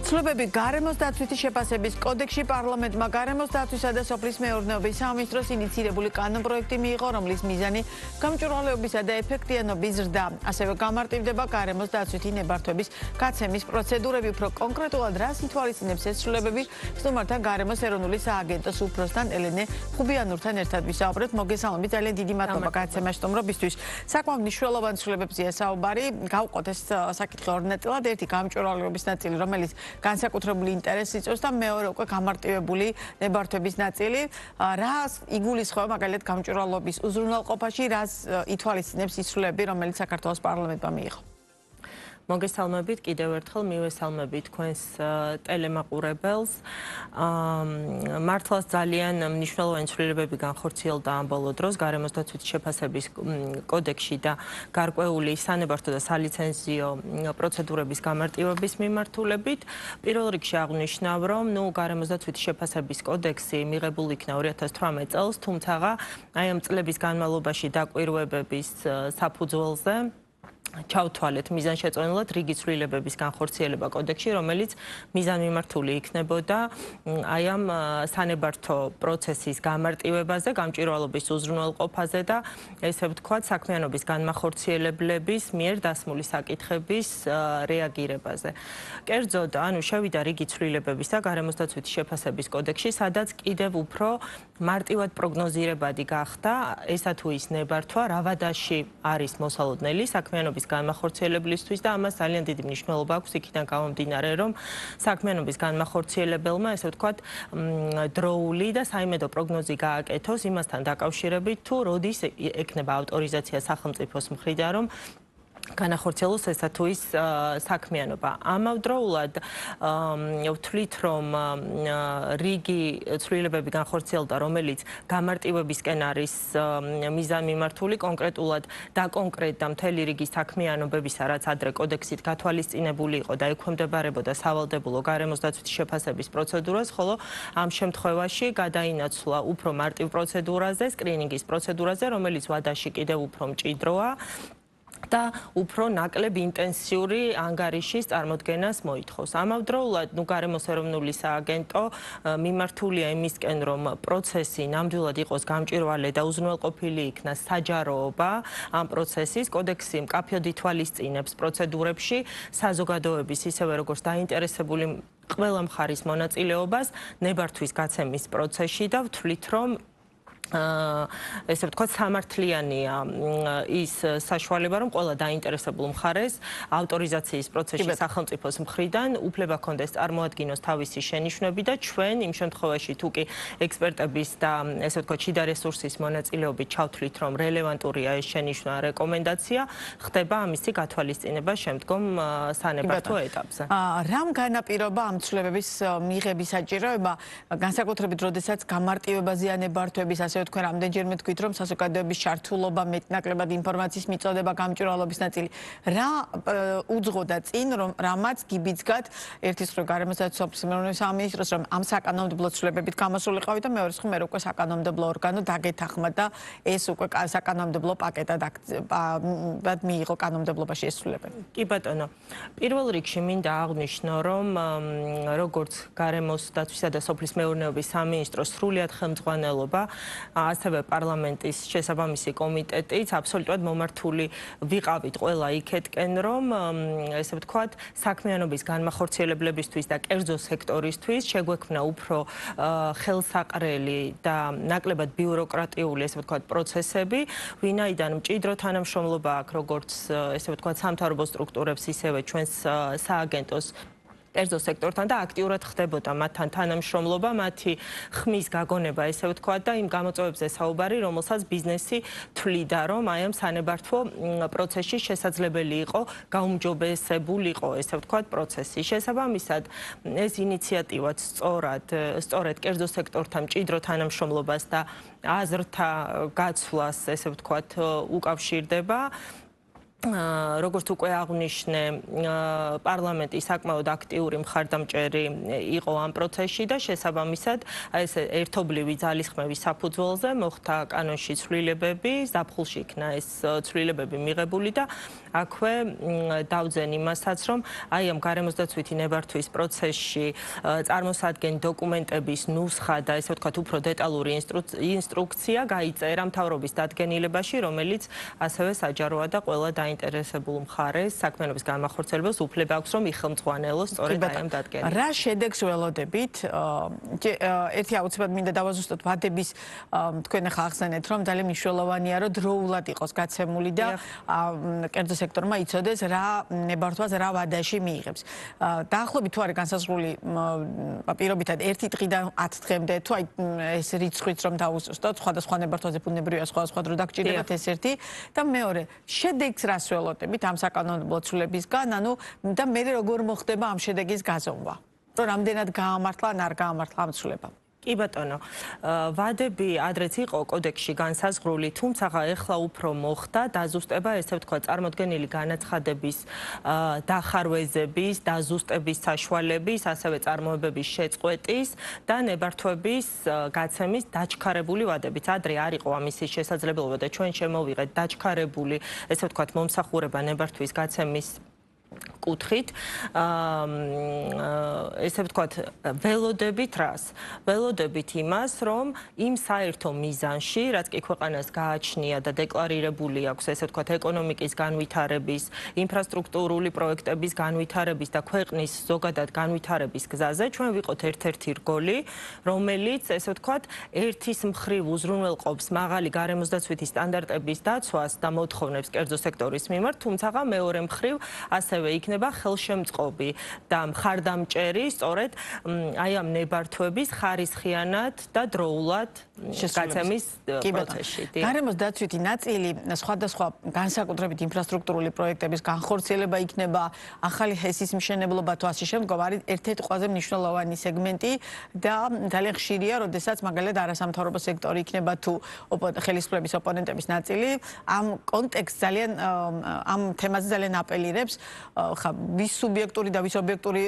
ცვლილებები გარემოს დაცვითი შეფასების კოდექსში პარლამენტმა გარემოს დაცვისა და სოფლის მეურნეობის სამინისტროს ინიცირებული კანონპროექტი მიიღო, რომლის მიზანი გამჭვირვალეობისა და ეფექტიანობის ზრდა. ასევე გამარტივდება გარემოს დაცვითი ნებართვების გაცემის პროცედურები. უფრო კონკრეტულად რას ითვალისწინებს ეს ცვლილებები, სტუმართან გარემოს ეროვნული სააგენტოს უფროსთან ელენე ხუბიანურთან ერთად ვისაუბრებთ. მოგესალმებით, ძალიან დიდი მადლობა გაცემაში სტუმრობისთვის. საკმაოდ მნიშვნელოვან ცვლილებებზეა საუბარი. გავყოთ ეს საკითხი ორ ნაწილად. ერთი გამჭვირვალეობის ნაწილი, რომელიც განსაკუთრებული ინტერესი იწვევს და მეორე უკვე გამარტივებული ნებართვების ნაწილი. რას იგულისხმება მაგალითად გამჭვირვალეობის უზრუნველყოფაში, რას ითვალისწინებს ის ცვლილებები, რომელიც საქართველოს პარლამენტმა მიიღო? მოგესალმებით, კიდევ ერთხელ მივესალმებით თქვენს ტელემაყურებელს. მართლაც ძალიან მნიშვნელოვანი ცვლილებები განხორციელდა ამ ბოლო დროს გარემოს დაცვითი შეფასების კოდექსში და გარკვეული სანებართვო და სალიცენზიო პროცედურების გამარტივების მიმართულებით. პირველ რიგში აღნიშნავ, რომ გარემოს დაცვითი შეფასების კოდექსი მიღებულ იქნა 2018 წელს, თუმცა აი ამ წლების განმავლობაში დაკვირვებების საფუძველზე ჩავთვალეთ მიზანშეწონილად რიგი ცვლილებების განხორციელება კოდექსში, რომელიც მიზანმიმართული იქნებოდა აი ამ სანებართვო პროცესის გამარტივებაზე, გამჭვირვალობის უზრუნველყოფაზე და ესე ვთქვათ, საქმიანობის განმახორციელებლების მიერ დასმული საკითხების რეაგირებაზე. კერძოდ, შევიდა რიგი ცვლილებების და გარემოს დაცვითი შეფასების კოდექსში, სადაც კიდევ უფრო მარტივად პროგნოზირებადი გახდა ესა თუ ის ნებართვა, რა ვადაში არის მოსალოდნელი საქმიანობის განმახორციელებლისთვის და ამას ძალიან დიდი მნიშვნელობა აქვს იქიდან გამომდინარე, რომ საქმიანობის განმახორციელებელმა, ესე ვთქვათ, დროული და საიმედო პროგნოზი გააკეთოს იმასთან დაკავშირებით, თუ როდის ექნება ავტორიზაცია სახელმწიფოს მხრიდან, რომ განახორციელოს ესა თუ ის საქმიანობა. ამავდროულად ვთვლით, რომ რიგი ცვლილებები განხორციელდა, რომელიც გამარტივებისკენ არის მიზანმიმართული, კონკრეტულად დაკონკრეტდა მთელი რიგი საქმიანობებისა, რაც ადრე კოდექსით გათვალისწინებული იყო და ექვემდებარებოდა სავალდებულო გარემოს დაცვითი შეფასების პროცედურას, ხოლო ამ შემთხვევაში გადაინაცვლა უფრო მარტივ პროცედურაზე, სკრინინგის პროცედურაზე, რომელიც ვადაში კიდევ უფრო მჭიდროა და უფრო ნაკლებ ინტენსიური ანგარიშის წარმოდგენას მოითხოვს. ამავდროულად, გარემოს ეროვნული სააგენტო მიმართულია იმისკენ, რომ პროცესი ნამდვილად იყოს გამჭვირვალე და უზრუნველყოფილი იქნას საჯაროობა ამ პროცესის. კოდექსი მკაფიოდ ითვალისწინებს პროცედურებში საზოგადოების, ისევე როგორც დაინტერესებული ყველა მხარის მონაწილეობას ნებართვის გაცემის პროცესში და ვთვლით, რომ ესე ვთქვათ, სამართლიანია ის საშუალება, რომ ყველა დაინტერესებულ მხარეს ავტორიზაციის პროცესში სახელმწიფოს მხრიდან უფლება ჰქონდეს წარმოადგინოს თავისი შენიშვნები და ჩვენ იმ შემთხვევაში თუ კი ექსპერტების და ესე ვთქვათ, შიდა რესურსის მონაწილეობით ჩავთვლით, რომ რელევანტურია ეს შენიშვნა, რეკომენდაცია, ხდება ამისი გათვალისწინება შემდგომ სანებართვო ეტაპზე. რამ განაპირობა ამ ცვლილებების მიღების საჭიროება, განსაკუთრებით, როდესაც გამარტივებაზეა ნებართვების, ასე თქვენ რამდენჯერმე თქვით, რომ საზოგადოების ჩართულობა, მეტნაკლებად ინფორმაციის მიწოდება, გამჭვირვალობის ნაწილი. რა უძღოდა წინ, რომ რამაც გიბიძგათ ერთის მხრივ გარემოს დაცვითი სოფლის მეურნეობის სამინისტროს, რომ ამ საკანონმდებლო ცვლილებებით გამოსულიყავით და მეორეს მხრივ უკვე საკანონმდებლო ორგანო დაგეთანხმა და ეს უკვე საკანონმდებლო პაკეტად მიიღო კანონმდებლობაში ეს ცვლილებები. კი ბატონო, პირველ რიგში მინდა აღვნიშნო, რომ როგორც გარემოს დაცვისა და სოფლის მეურნეობის სამინისტროს სრულად ხელმძღვანელობა, ასევე პარლამენტის შესაბამისი კომიტეტიც აბსოლუტურად მომართული ვიყავით ყველა იქეთკენ, რომ ესე ვთქვათ, საქმიანობის განმახორციელებლებისთვის და კერძო სექტორისთვის შეგვექმნა უფრო ხელსაყრელი და ნაკლებად ბიუროკრატიული, ესე ვთქვათ, პროცესები, ვინაიდან მჭიდრო თანამშრომლობა აქვს როგორც ესე ვთქვათ, სამთავრობო სტრუქტურებს, ისევე ჩვენს სააგენტოს კერძო სექტორთან და აქტიურად ხდებოდა მათთან თანამშრომლობა, მათი ხმის გაგონება, ესე ვთქვათ, და იმ გამოწვევებზე საუბარი, რომელსაც ბიზნესი თვლიდა, რომ აი ამ სანებართვო პროცესში შესაძლებელი იყო გაუმჯობესებულიყო, ესე ვთქვათ, პროცესი. შესაბამისად, ეს ინიციატივაც სწორედ კერძო სექტორთან მჭიდრო თანამშრომლობას და აზრთა გაცვლას, ესე ვთქვათ, უკავშირდება. როგორც უკვე აღვნიშნე, პარლამენტი საკმაოდ აქტიური მხარდამჭერი იყო ამ პროცესში და შესაბამისად ეს ერთობლივი ძალისხმევის საფუძველზე მოხდა კანონში ცვლილებები, ზაფხულში იქნა ეს ცვლილებები მიღებული და აქვე დავძენ იმასაც, რომ აი ამ გარემოსდაცვითი ნებართვის პროცესში წარმოსადგენი დოკუმენტების ნუსხა და ესე ვთქვათ უფრო დეტალური ინსტრუქცია გაიწერა მთავრობის დადგენილებაში, რომელიც ასევე საჯაროა და ყველა დაინტერესებულ მხარეს საქმიანობის განმახორციელებელს უფლება აქვს, რომ იხელმძღვანელოს სწორედ აი ამ დადგენილებას. რა შედეგს ველოდებით? ერთი აუცილებლად მინდა დავაზუსტოთ ვადების თქვენ ახლა ახსენეთ, რომ ძალიან მნიშვნელოვანია, რომ დროულად იყოს გაცემული და კერძო სექტორმა იცოდეს რა ნებართვას რა ვადაში მიიღებს. დაახლოებით თუ არის განსაზღვრული პირობითად 1 დღიდან 10 დღემდე თუ აი ეს რიცხვიც რომ დავუსწროთ, სხვადასხვა ნებართვაზე ბუნებრივია სხვადასხვა დრო დაგჭირდებათ ეს ერთი და მეორე შედეგს რას ველოდებით ამ საკანონმდებლო ცვლილებისგან, ანუ და მე როგორ მოხდება ამ შედეგის გაზომვა, რომ რამდენად გაამართლა ან არ გაამართლა ამ ცვლილებამ. კი ბატონო, ვადები ადრეც იყო კოდექსში განსაზღვრული, თუმცა ეხლა უფრო მოხდა დაზუსტება, ესე ვთქვათ, წარმოდგენილი განაცხადების დახარვეზების, დაზუსტების საშუალების, ასევე წარმოებების შეწყვეტის და ნებართვების გაცემის დაჩქარებული ვადებით. ადრე არ იყო ამის შესაძლებლობა და ჩვენ შემოვიღეთ დაჩქარებული, ესე ვთქვათ, მომსახურება ნებართვის გაცემის კუთხით, ესე ვთქვათ, ველოდებით რას? ველოდებით იმას, რომ იმ საერთო მიზანში, რაც კი ქვეყანას გააჩნია და დეკლარირებული აქვს, ესე ვთქვათ, ეკონომიკის განვითარების, ინფრასტრუქტურული პროექტების განვითარების და ქვეყნის ზოგადად განვითარების გზაზე, ჩვენ ვიყოთ ერთ-ერთი რგოლი, რომელიც, ესე ვთქვათ, ერთის მხრივ უზრუნველყოფს მაღალი გარემოსდაცვითი სტანდარტების დაცვას და მოთხოვნებს კერძო სექტორის მიმართ, თუმცა მეორე მხრივ ასევე იქნება ხელშემწყობი და მხარდამჭერი სწორედ აი ამ ნებართვების ხარისხიანად და დროულად გაცემის პროცესში. გარემოსდაცვითი ნაწილი სხვადასხვა განსაკუთრებით ინფრასტრუქტურული პროექტების განხორციელება იქნება, ახალი ჰესის მშენებლობა თუ ასე შემდგომ არის ერთ-ერთი ყველაზე მნიშვნელოვანი სეგმენტი და ძალიან ხშირია, როდესაც მაგალითად არასამთავრობო სექტორი იქნება თუ ხელისუფლების ოპონენტების ნაწილი. ამ კონტექსტს ძალიან ამ თემაზე ძალიან აპელირებს ხა ვის სუბიექტური და ვის ობიექტური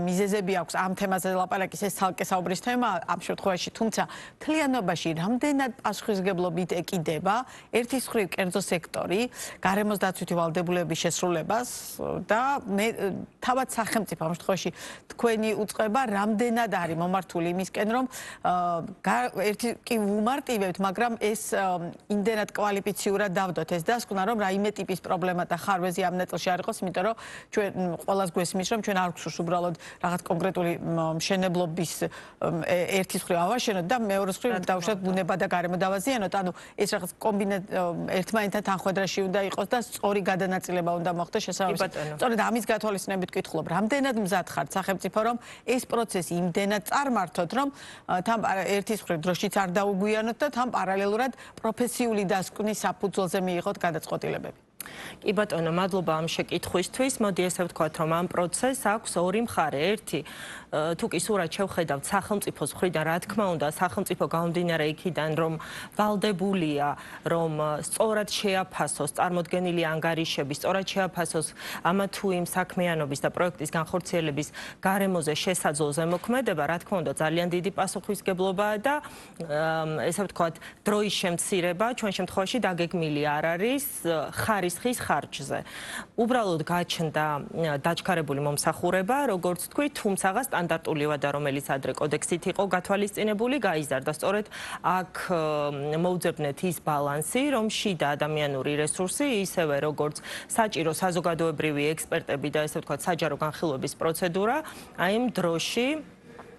მიზეზები აქვს ამ თემაზე ლაპარაკის, ეს ცალკე საუბრის თემა ამ შემთხვევაში, თუმცა მთლიანობაში რამდენად პასუხისმგებლობით ეკიდება ერთის მხრივ კერძო სექტორი გარემოსდაცვითი ვალდებულების შესრულებას და მე თავად სახელმწიფო ამ შემთხვევაში თქვენი უწყება რამდენად არის მომართული იმისკენ, რომ ერთი კი ვუმარტივებთ, მაგრამ ეს იმდენად კვალიფიციურად დავდოთ ეს დასკვნა, რომ რაიმე ტიპის პრობლემა და ხარვეზი ამ ნაწილში არ იყოს, იმიტომ რომ ჩვენ ყველას გვესმის, რომ ჩვენ არ გვსურს უბრალოდ რაღაც კონკრეტული მშენებლობის ერთის მხრივ ავაშენოთ და მეორეს მხრივ დავუშვათ ბუნება და გარემო დავაზიანოთ. ანუ ეს რაღაც ერთმანეთთან თანხვედრაში უნდა იყოს და სწორი გადანაწილება უნდა მოხდეს შესაბამისად. სწორედ ამის გათვალისწინებით ვკითხულობ, რამდენად მზად ხართ სახელმწიფო, რომ ეს პროცესი იმდენად წარმართოთ, რომ თან ერთის მხრივ დროშიც არ დაუგვიანოთ და თან პარალელურად პროფესიული დასკვნის საფუძველზე მიიღოთ გადაწყვეტილებები. კი ბატონო, მადლობა ამ შეკითხვისთვის. მოდი ესე ვთქვათ, რომ ამ პროცესს აქვს ორი მხარე. ერთი, თუ კი სურათ შევხედავთ სახელმწიფოს მხრიდან, რა თქმა უნდა, სახელმწიფო გამომდინარე იქიდან, რომ ვალდებულია, რომ სწორად შეაფასოს წარმოდგენილი ანგარიშები, სწორად შეაფასოს ამა თუ იმ საქმიანობის და პროექტის განხორციელების გარემოზე შესაძლო ზემოქმედება, რა თქმა უნდა, ძალიან დიდი პასუხისმგებლობაა და ესე ვთქვათ, დროის შემცირება ჩვენ შემთხვევაში დაგეგმილი არ არის ხარისხის ხარჯზე. უბრალოდ გაჩნდა დაჩქარებული მომსახურება, როგორც თქვი, თუმცა სტანდარტული ვადა, რომელიც ადრე კოდექსით იყო გათვალისწინებული, გაიზარდა. სწორედ აქ მოვძებნეთ ის ბალანსი, რომ შიდა ადამიანური რესურსი, ისევე როგორც საჭირო საზოგადოებრივი ექსპერტები და ესე ვთქვათ, საჯარო განხილვების პროცედურა, აი იმ დროში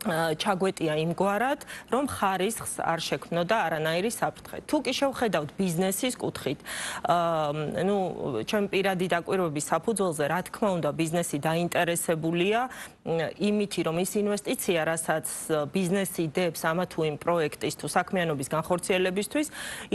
ჩაგვეტია იმგვარად, რომ ხარისხს არ შექმნო და არანაირი საფრთხე. თუ კი შევხედავთ ბიზნესის კუთხით, ნუ ჩვენ პირადი დაკვირვების საფუძველზე, რა თქმა უნდა, ბიზნესი დაინტერესებულია იმითი, რომ ის ინვესტიცია, რასაც ბიზნესი დებს ამა თუ იმ პროექტის თუ საქმიანობის განხორციელებისთვის,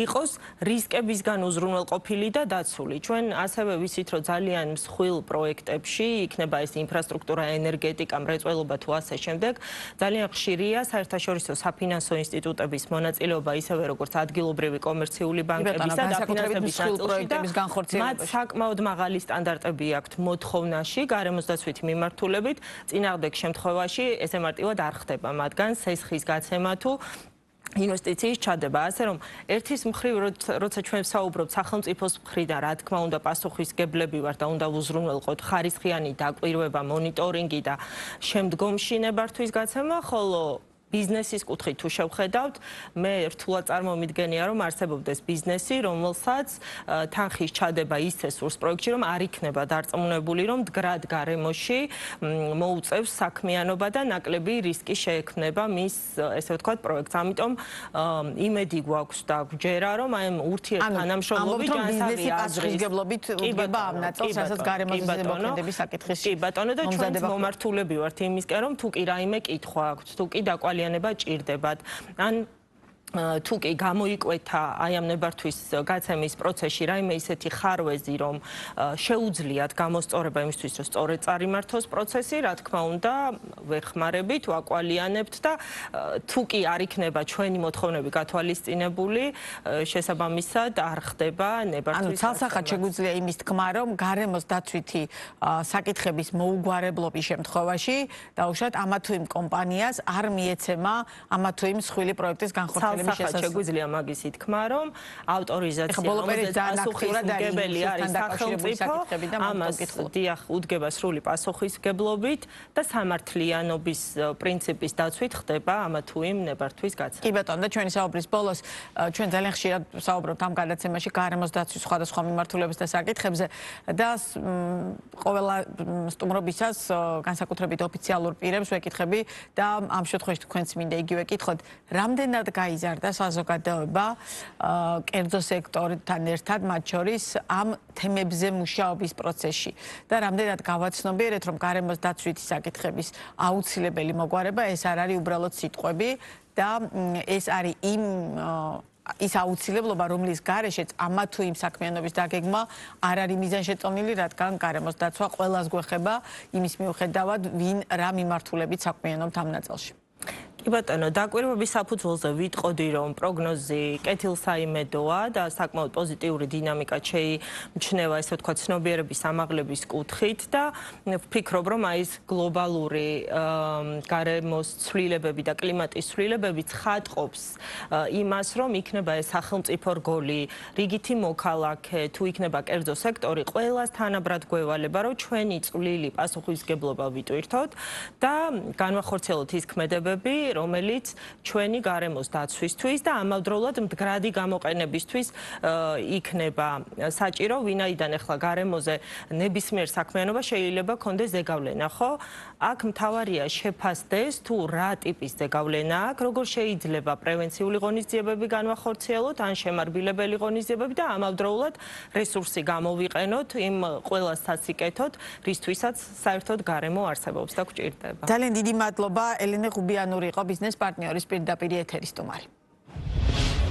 იყოს რისკებისგან უზრუნველყოფილი და დაცული. ჩვენ ასევე ვიცით, რომ ძალიან მსხვილ პროექტებში, იქნება ეს ინფრასტრუქტურა, ენერგეტიკა, მრეწველობა თუ ასე შემდეგ, ძალიან ხშირია საერთაშორისო საფინანსო ინსტიტუტების მონაწილეობა, ისევე როგორც ადგილობრივი კომერციული ბანკებისა და დაფინანსების პროექტების განხორციელებაში. მათ საკმაოდ მაღალი სტანდარტები აქვთ მოთხოვნაში, გარემოსდაცვითი მიმართულებით, წინააღმდეგ შემთხვევაში ესე მარტივად არ ხდება მათგან სესხის გაცემა თუ ინვესტიციის ჩადება, ასე რომ ერთის მხრივ როცა ჩვენ ვსაუბრობთ სახელმწიფოს მხრიდან, რა თქმა უნდა, პასუხისგებლები ვართ და უნდა უზრუნველყოთ ხარისხიანი დაკვირვება, მონიტორინგი და შემდგომში ნებართვის გაცემა, ხოლო ბიზნესის კუთხით თუ შევხედავთ, მე რთულად წარმომიდგენია, რომ არსებობდეს ბიზნესი, რომელსაც თანხის ჩადება ისე სურს პროექტში, რომ არ იქნება დარწმუნებული, რომ მდგრად გარემოში მოუწევს საქმიანობა და ნაკლები რისკი შეექმნება მის, ესე ვთქვათ, პროექტს. ამიტომ იმედი გვაქვს და გვჯერა, რომ აი ამ ურთიერთთანამშრომლობით ბიზნესი პასუხისგებლობით უდგება ამ ნაწილს, რასაც გარემოზე მოქმედების საკითხის. კი ბატონო და ჩვენც მომართულები ვართ იმისკენ, რომ თუ კი რაიმე კითხვა აქვთ, თუ კი დაკვალიანება ჭირდებათ. ან თუ კი გამოიკვეთა აი ამ ნებართვის გაცემის პროცესში რაიმე ისეთი ხარვეზი, რომ შეუძლიათ გამოსწორება იმისთვის, რომ სწორედ წარიმართოს პროცესი, რა თქმა უნდა, ვერ ხმარებით, ვაკვალიანებთ და თუ კი არ იქნება ჩვენი მოთხოვნები გათვალისწინებული, შესაბამისად არ ხდება ნებართვის. ცალსახად შეგვიძლია იმის თქმა, რომ გარემოს დაცვითი საკითხების მოუგვარებლობის შემთხვევაში დაუშვათ ამა თუ იმ კომპანიას არ მიეცემა ამა თუ იმ მსხვილი პროექტის განხორციელების შეგვიძლია მაგისი თქმა, რომ ავტორიზაცია, რომელზეც პასუხისმგებელი არის სახელმწიფო, ამას დიახ, უდგება სრული პასუხისმგებლობით და სამართლიანობის პრინციპის დაცვით ხდება ამა თუ იმ ნებართვის გაცემა. კი ბატონო, და ჩვენი საუბრის ბოლოს ჩვენ ძალიან ხშირად ვსაუბრობთ ამ გადაცემაში გარემოს დაცვის სხვადასხვა მიმართულების და საკითხებზე და ყველა სტუმრობისას განსაკუთრებით ოფიციალურ პირებს ვეკითხები და ამ შემთხვევაში თქვენც მინდა იგივე კითხოთ, რამდენად გაიზარდა საზოგადოება კერძო სექტორთან ერთად მათ შორის ამ თემებზე მუშაობის პროცესში და რამდენად გავაცნობიერეთ, რომ გარემოს დაცვითი საკითხების აუცილებელი მოგვარება ეს არ არის უბრალოდ სიტყვები და ეს არის ის აუცილებლობა, რომლის გარეშეც ამა თუ იმ საქმიანობის დაგეგმა არ არის მიზანშეწონილი, რადგან გარემოს დაცვა ყველას გვეხება იმის მიუხედავად, ვინ რა მიმართულებით საქმიანობთ ამ ნაწილში. კი ბატონო, დაკვირვების საფუძველზე ვიტყოდი, რომ პროგნოზი კეთილსაიმედოა და საკმაოდ პოზიტიური დინამიკა შეიმჩნევა, ესე ვთქვათ, ცნობიერების ამაღლების კუთხით და ვფიქრობ, რომ აი ეს გლობალური გარემოს ცვლილებები და კლიმატის ცვლილებები ცხადყოფს იმას, რომ იქნება ეს სახელმწიფო რგოლი, რიგითი მოქალაქე, თუ იქნება კერძო სექტორი, ყველას თანაბრად გვევალება, რომ ჩვენი წვლილი პასუხისმგებლობა ვიტვირთოთ და განვახორციელოთ ის ქმედებები, რომელიც ჩვენი გარემოს დაცვისთვის და ამავდროულად მდგრადი გამოყენებისთვის იქნება საჭირო, ვინაიდან ახლა გარემოზე ნებისმიერ საქმიანობა შეიძლება კონდეს ზეგავლენა, ხო? აქ მთავარია შეფასდეს თუ რა ტიპის ზეგავლენა აქვს, როგორ შეიძლება პრევენციული ღონისძიებები განვახორციელოთ, ან შემარბილებელი ღონისძიებები და ამავდროულად რესურსი გამოვიყენოთ იმ ყველას სასიკეთოდ, რისთვისაც საერთოდ გარემო არსებობს და გვჭირდება. ძალიან დიდი მადლობა ელენე ღუბიანური იყო ბიზნეს პარტნიორის პირდაპირ ეთერის სტუმარი.